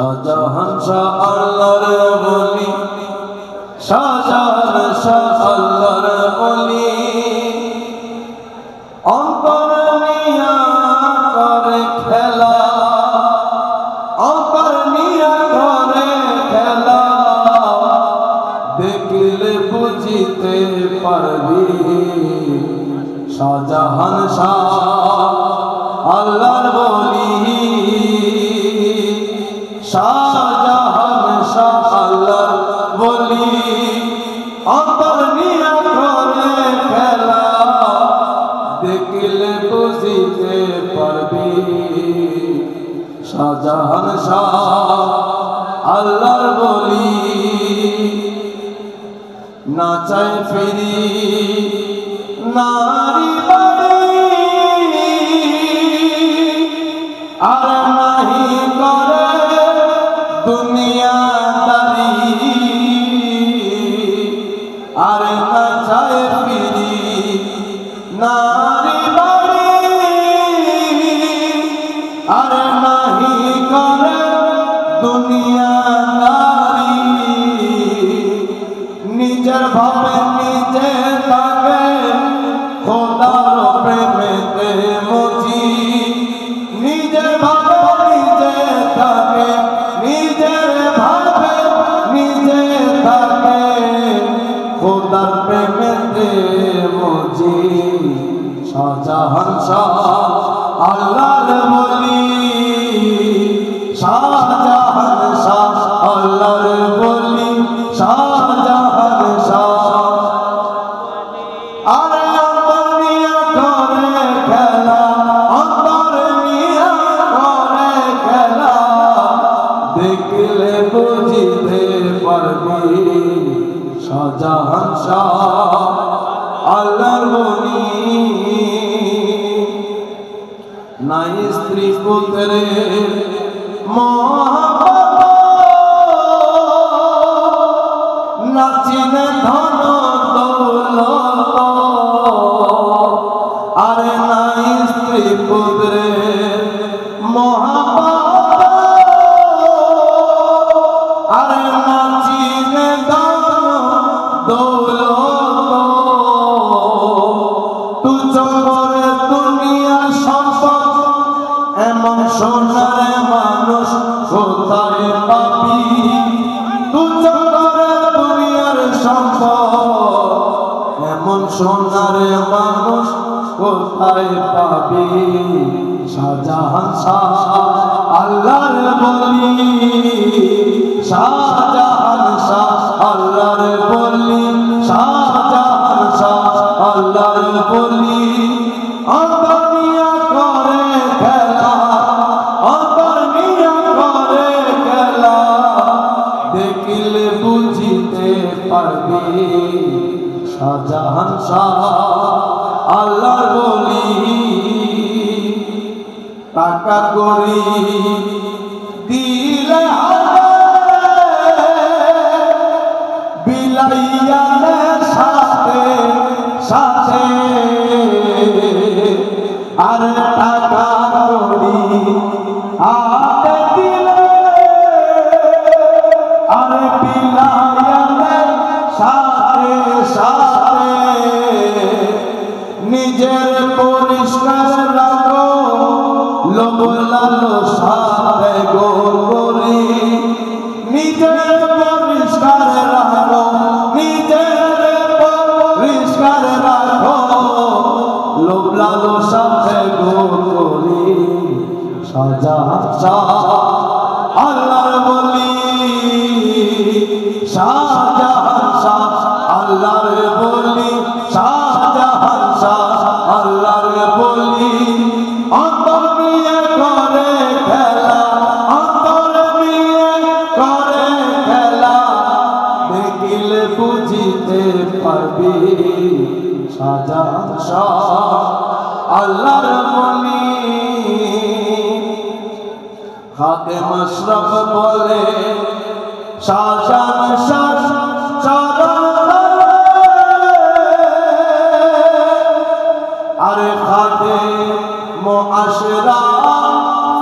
শাহজাহান শাহ আল্লাহর বলি, শাহজাহান শাহ আল্লাহর বলি, অন্তর নিয়া করে খেলা, অন্তর নিয়া করে খেলা, দেখলে বুঝিতে পারবি শাহজাহান শাহ আল্লাহর বলি, শাহজাহান শাহ আল্লাহর বলি, অন্তর নিয়া করে খেলা, দেখলে বুঝিতে পারবি শাহজাহান শাহ আল্লাহর বলি। না চাই ফিরি নারী বাড়ি, আর নাহি করে দুনিয়াদারি, আর না চাই ফিরি নারী বাড়ি, আর নাহি করে দুনিয়াদারি, নিজের ভাবে নিজে থাকে খোদার প্রেমেতে মজি, নিজের ভাবে নিজে থাকে, নিজের ভাবে নিজে থাকে খোদার প্রেমেতে মজি। শাহজাহান শাহ আল্লাহর বলি, শাহজাহান শাহ আল্লাহর বলি, শাহজাহান শাহ। আরে অন্তর নিয়া করে খেলা, অন্তর নিয়া করে খেলা, দেখলে বুঝিতে পারবি শাহজাহান শাহ আল্লাহর বলি। নাই স্ত্রী পুত্রে মহাব্বত, নাচিনে ধন দৌলত, আরে নাই স্ত্রী পুত্রে মহাব্বত, আরে নাচিনে ধন দৌলত, তুচ্ছ করে দুনিয়ার সম্পদ, এমন সোনার মানুষ কোথায় পাবি, তুচ্ছ করে দুনিয়ার সম্পদ, এমন সোনার মানুষ কোথায় পাবি শাহজাহান শাহ আল্লাহর বলি, শাহজাহান শাহ আল্লাহর বলি, শাহজাহান শাহ আল্লাহর বলি, অন্তর নিয়া করে খেলা, অন্তর নিয়া করে খেলা, দেখলে বুঝিতে পারবি শাহজাহান শাহ আল্লাহর বলি। টাকা করি দিলে বিলাইয়া সাথে সাথে, আর টাকা করি হাতে দিলে, আর বিলাইয়া সাথে সাথে, নিজের পরিষ্কার রাখো লোভ লালসাতে গো করি, নিজের পরিষ্কার রাখো, নিজের পরিষ্কার রাখো লোভ লালসাতে গো করি শাহজাহান শাহ আল্লাহর বলি, শাহজাহান শাহ আল্লাহর বলি, শাহজাহান শাহ আল্লাহর বলি, অন্তর নিয়ে করে খেলা, অন্তর নিয়ে করে খেলা, দেখলে বুঝিতে পারবি শাহজাহান শাহ আল্লাহর বলি। খাদেম আশরাফ বলে শাহজাহান শাহ আরে খাদেম আশরাফ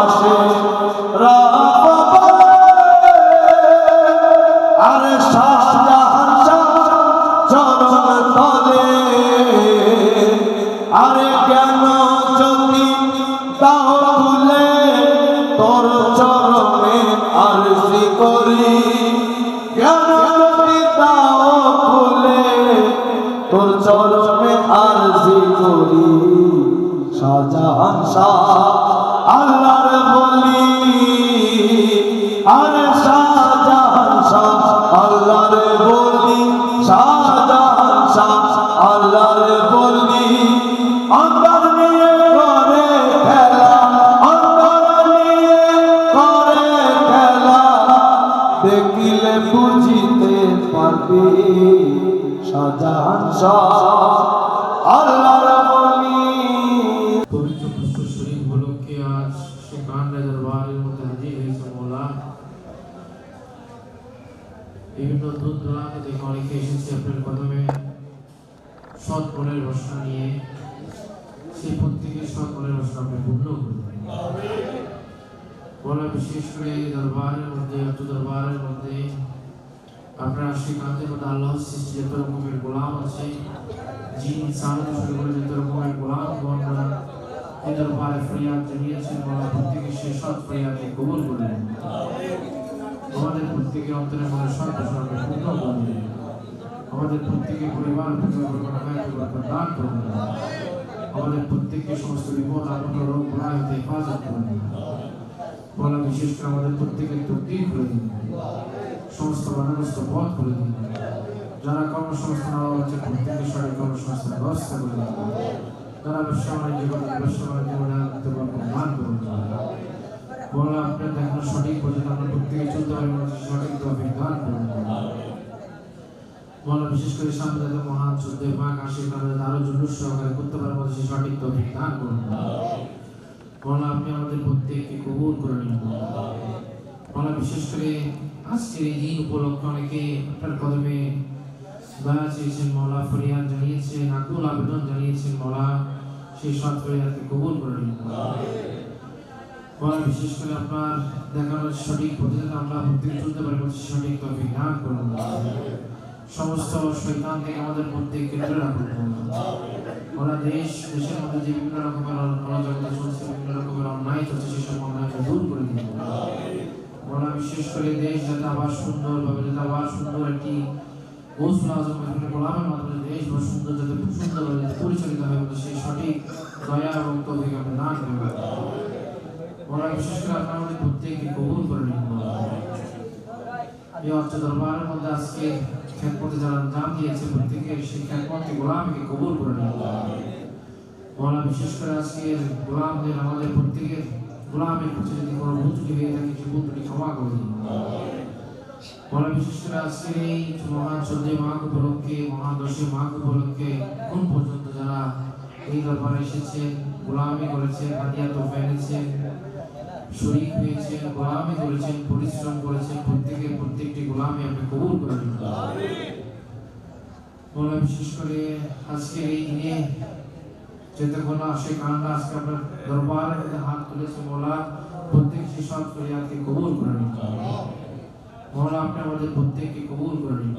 পাশে আর শাহজাহান চরণ তলে আরে কেন যদি দাও খুলে তোর চরণে আরজি করি কেন যদি দাও খুলে তোর চরণে আরজি করি শাহজাহান শাহ আল্লাহর বলি আরে শাহজাহান শাহ আল্লাহর বলি শাহজাহান শাহ আল্লাহর বলি অন্তর নিয়ে করে খেলা অন্তর নিয়ে করে খেলা দেখিলে বুঝিতে পারবি শাহজাহান শাহ আল্লাহর বলি। পবিত্র প্রস্তুত শরীফ উপলক্ষে আজ সে কান্ডা দরবারের মধ্যে হাজির হয়েছে মৌলা। বিভিন্ন দূর দূরান্ত থেকে অনেকে এসেছে আপনার কদমে সৎ মনের বাসনা নিয়ে, সেই প্রত্যেকের সৎ মনের বাসনা আপনি পূর্ণ করবেন মৌলা। বিশেষ করে দরবারের মধ্যে দরবারের মধ্যে আপনার আশিকান্তের মধ্যে আল্লাহ সৃষ্টি যত রকমের গোলাম আছে, জিন ইনসান শুরু করে যত রকমের গোলাম গণরা এই দরবারে ফরিয়াদ জানিয়েছেন মৌলা, প্রত্যেকের সেই সৎ ফরিয়াদকে কবুল করলেন। আমাদের প্রত্যেকের অন্তরে মনে সৎ বাসনাকে পূর্ণ করলেন। আমাদের প্রত্যেকের পরিবার দান করলেন। আমাদের প্রত্যেকের সমস্ত বিপদ আপদ রোগ ভয় হতে হেফাজত করলেন মৌলা। বিশেষ করে আমাদের প্রত্যেকের তকদীর করে দিন, সমস্ত বাধাগ্রস্ত পথ করে দিন। যারা কর্মসংস্থান হচ্ছে প্রত্যেকের সঠিক কর্মসংস্থান ব্যবস্থা করে দিন। যারা ব্যবসা বাণিজ্য করে ব্যবসা বাণিজ্য মান করুন মৌলা। আপনার দেখানো সঠিক পর্যন্ত আমরা প্রত্যেকে চলতে পারি সঠিক তৌফিক দান করুন মৌলা। বিশেষ করে সামনে যাতে মহান চোদ্দই মাঘ আসে তাদের আরো জুলুস সহকারে করতে পারে মধ্যে সেই সঠিক তৌফিক দান করুন মৌলা। আপনি আমাদের প্রত্যেককে কবুল করে নিন মৌলা। বিশেষ করে আজকের এই দিন উপলক্ষে অনেকে আপনার কদমে দয়া চেয়েছেন মৌলা, ফরিয়াদ জানিয়েছেন, আকুল আবেদন জানিয়েছেন মৌলা। সেই সৎ ফরিয়াদকে কবুল করে নিন মৌলা। বিশেষ করে আপনার দেখানোর সঠিক পদ্ধতিতে আমরা প্রত্যেকে চলতে পারি সঠিক তৌফিক দান করুন। সমস্ত শয়তান থেকে আমাদের প্রত্যেককে দূরে রাখুন মৌলা। দেশের মধ্যে যে বিভিন্ন রকমের অরাজকতা চলছে, বিভিন্ন রকমের অন্যায় চলছে, সেসব অন্যায়কে দূর করে দিন মৌলা। বিশেষ করে দেশ যাতে আবার সুন্দরভাবে যাতে আবার সুন্দর একটি গৌসুল আজম গোলামের মাধ্যমে দেশ বা সুন্দর যাতে খুব সুন্দরভাবে যাতে পরিচালিত হয় সেই সঠিক দয়া এবং তৌফিক আপনি দান করবেন মৌলা। বিশেষ করে আপনি আমাদের প্রত্যেককে কবুল করে নিন মৌলা। এই অর্থ দরবারের মধ্যে আজকে খেদমতে যারা নাম দিয়েছে প্রত্যেকের সেই খেদমতকে গোলামকে কবুল করে নিন মৌলা। বিশেষ করে আজকে গোলামদের আমাদের প্রত্যেকের গোলামের প্রতি যদি কোনো ভুল ত্রুটি হয়ে থাকে সেই ভুল ত্রুটি ক্ষমা করে দিন মৌলা। বিশেষ করে আজকের এই মহান চোদ্দই মাঘ উপলক্ষে মহান 10ই মাঘ উপলক্ষে কোন পর্যন্ত যারা এই দরবারে এসেছেন, গোলামি করেছেন, হাদিয়া তোফা এনেছেন, শরীক হয়েছেন, গোলামি করেছেন, পরিশ্রম করেছেন, প্রত্যেকের প্রত্যেকটি গোলামি আপনি কবুল করে নিন মৌলা। বিশেষ করে আজকের এই দিনে যেতে কোনো আসে কারণটা আজকে আপনার দরবারের মধ্যে হাত তুলেছে মৌলা, প্রত্যেক সেই সৎ ফরিয়াদকে কবুল করে নিন মৌলা। আপনি আমাদের প্রত্যেককে কবুল করে নিন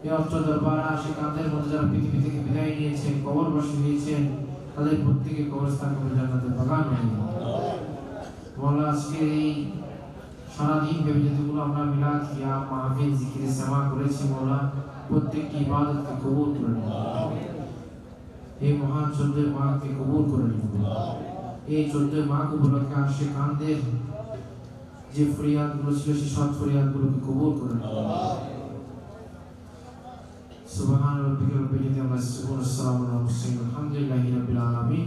এই অর্থ দরবারে আসে কাঁধের মধ্যে যারা পৃথিবী থেকে বিদায় নিয়েছেন, কবরবাসী হয়েছেন, তাদের প্রত্যেকের কবরস্থান করে জান্নাতের বাগান বানিয়ে দিন মৌলা। আজকে এই সারাদিন ভেবে যেগুলো আমরা মিলাদ কিয়াম মাহফিল জিকিরে সেবা করেছি মৌলা, প্রত্যেকটি ইবাদতকে কবুল করে নিন এই মহান 14 মাঘকে কবুল করে নিন এই 14 মাঘ উপলক্ষে আসে কাঁধের যে ফরিয়াদগুলো ছিল সেই সৎ ফরিয়াদগুলোকে কবুল করে নিন সুবহান রাব্বিকা রব্বিল ইজ্জাতি আম্মা ইয়াসিফুন ওয়া সালামুন আলাল মুরসালিন আলহামদুলিল্লাহি রাব্বিল আলামিন।